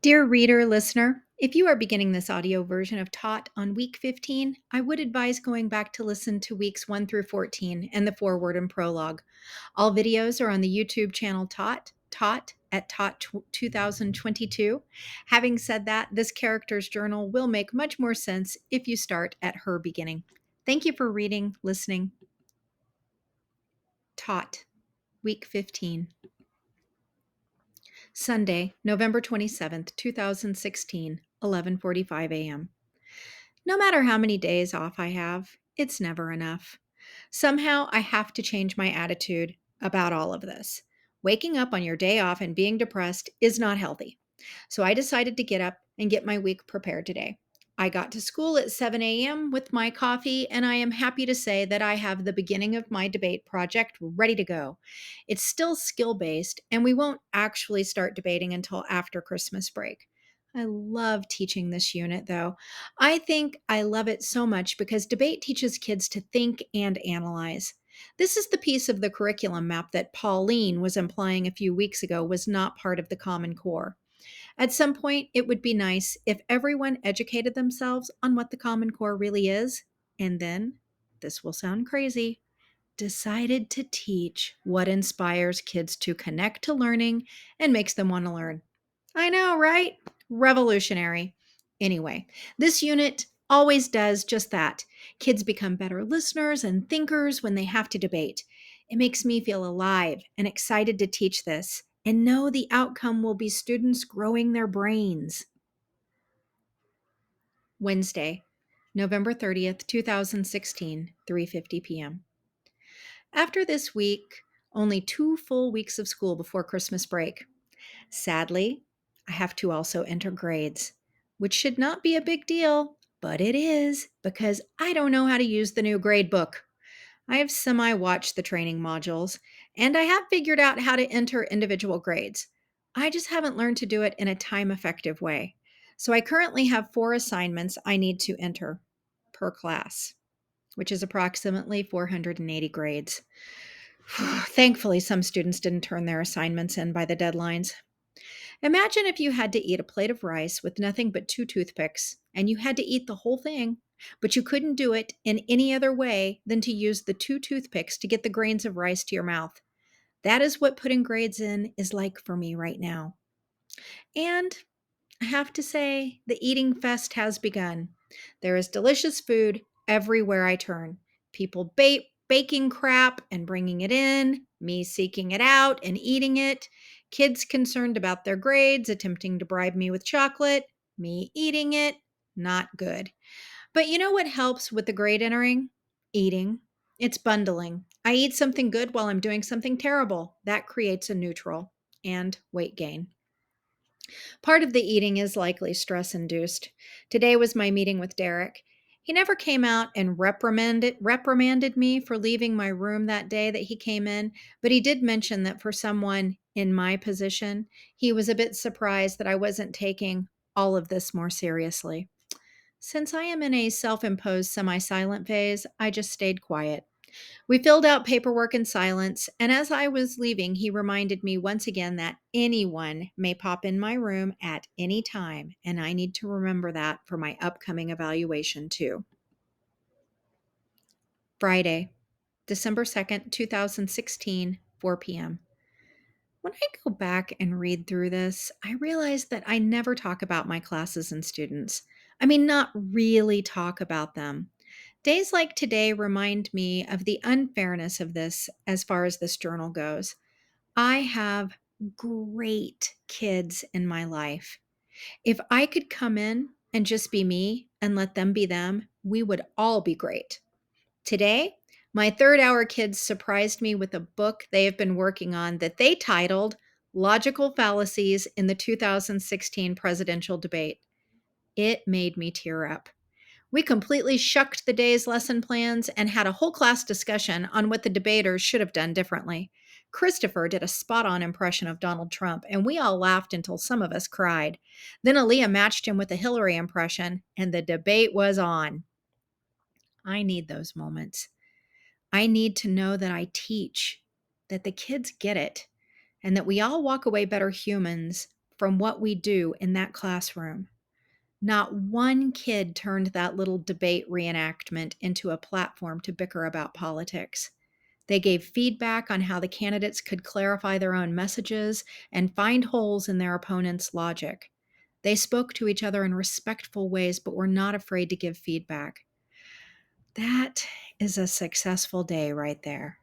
Dear reader, listener, if you are beginning this audio version of Taught on week 15, I would advise going back to listen to weeks 1 through 14 and the foreword and prologue. All videos are on the YouTube channel Taught at Taught 2022. Having said that, this character's journal will make much more sense if you start at her beginning. Thank you for reading, listening. Taught, week 15. Sunday, November 27th, 2016, 11:45 a.m. No matter how many days off I have, it's never enough. Somehow I have to change my attitude about all of this. Waking up on your day off and being depressed is not healthy. So I decided to get up and get my week prepared today. I got to school at 7 a.m. with my coffee, and I am happy to say that I have the beginning of my debate project ready to go. It's still skill based, and we won't actually start debating until after Christmas break. I love teaching this unit, though. I think I love it so much because debate teaches kids to think and analyze. This is the piece of the curriculum map that Pauline was implying a few weeks ago was not part of the Common Core. At some point, it would be nice if everyone educated themselves on what the Common Core really is, and then, this will sound crazy, decided to teach what inspires kids to connect to learning and makes them want to learn. I know, right? Revolutionary. Anyway, this unit always does just that. Kids become better listeners and thinkers when they have to debate. It makes me feel alive and excited to teach this and know the outcome will be students growing their brains. Wednesday, November 30th, 2016, 3:50 p.m. After this week, only 2 full weeks of school before Christmas break. Sadly, I have to also enter grades, which should not be a big deal, but it is because I don't know how to use the new grade book. I have semi watched the training modules, and I have figured out how to enter individual grades. I just haven't learned to do it in a time effective way. So I currently have 4 assignments I need to enter per class, which is approximately 480 grades. Thankfully, some students didn't turn their assignments in by the deadlines. Imagine if you had to eat a plate of rice with nothing but 2 toothpicks, and you had to eat the whole thing, but you couldn't do it in any other way than to use the 2 toothpicks to get the grains of rice to your mouth. That is what putting grades in is like for me right now. And I have to say, the eating fest has begun. There is delicious food everywhere I turn. People baking crap and bringing it in, me seeking it out and eating it, kids concerned about their grades, attempting to bribe me with chocolate, me eating it. Not good. But you know what helps with the grade entering? Eating. It's bundling. I eat something good while I'm doing something terrible. That creates a neutral and weight gain. Part of the eating is likely stress induced. Today was my meeting with Derek. He never came out and reprimanded me for leaving my room that day that he came in, but he did mention that for someone in my position, he was a bit surprised that I wasn't taking all of this more seriously. Since I am in a self imposed semi silent phase, I just stayed quiet. We filled out paperwork in silence, and as I was leaving, he reminded me once again that anyone may pop in my room at any time, and I need to remember that for my upcoming evaluation, too. Friday, December 2nd, 2016, 4 p.m. When I go back and read through this, I realize that I never talk about my classes and students. I mean, not really talk about them. Days like today remind me of the unfairness of this as far as this journal goes. I have great kids in my life. If I could come in and just be me and let them be them, we would all be great. Today, my third hour kids surprised me with a book they have been working on that they titled Logical Fallacies in the 2016 Presidential Debate. It made me tear up. We completely shucked the day's lesson plans and had a whole class discussion on what the debaters should have done differently. Christopher did a spot on impression of Donald Trump, and we all laughed until some of us cried. Then Aaliyah matched him with a Hillary impression, and the debate was on. I need those moments. I need to know that I teach, that the kids get it, and that we all walk away better humans from what we do in that classroom. Not one kid turned that little debate reenactment into a platform to bicker about politics. They gave feedback on how the candidates could clarify their own messages and find holes in their opponent's logic. They spoke to each other in respectful ways, but were not afraid to give feedback. That is a successful day right there.